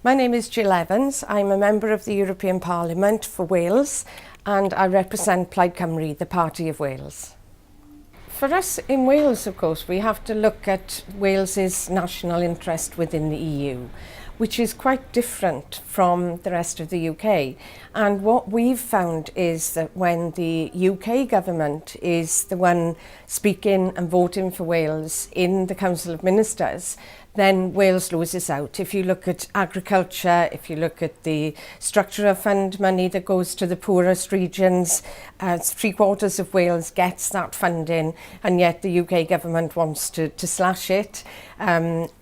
My name is Jill Evans. I'm a member of the European Parliament for Wales and I represent Plaid Cymru, the Party of Wales. For us in Wales, of course, we have to look at Wales's national interest within the EU, which is quite different from the rest of the UK. And what we've found is that when the UK government is the one speaking and voting for Wales in the Council of Ministers, then Wales loses out. If you look at agriculture, if you look at the structural fund money that goes to the poorest regions, 3/4 of Wales gets that funding, and yet the UK government wants to slash it.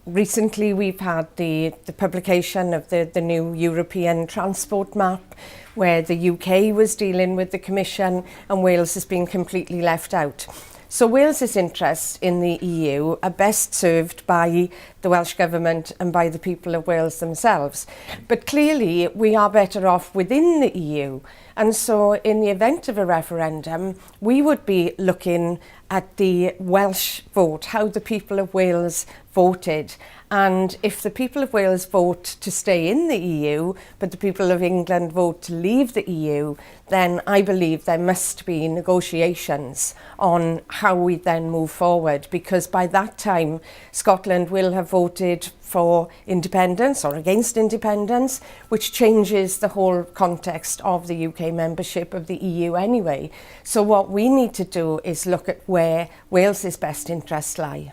Recently we've had the publication of the new European transport map, where the UK was dealing with the Commission and Wales has been completely left out. So Wales's interests in the EU are best served by the Welsh Government and by the people of Wales themselves. But clearly we are better off within the EU. And so in the event of a referendum, we would be looking at the Welsh vote, how the people of Wales voted. And if the people of Wales vote to stay in the EU, but the people of England vote to leave the EU, then I believe there must be negotiations on how we then move forward, because by that time Scotland will have voted for independence or against independence, which changes the whole context of the UK membership of the EU anyway. So what we need to do is look at where Wales's best interests lie.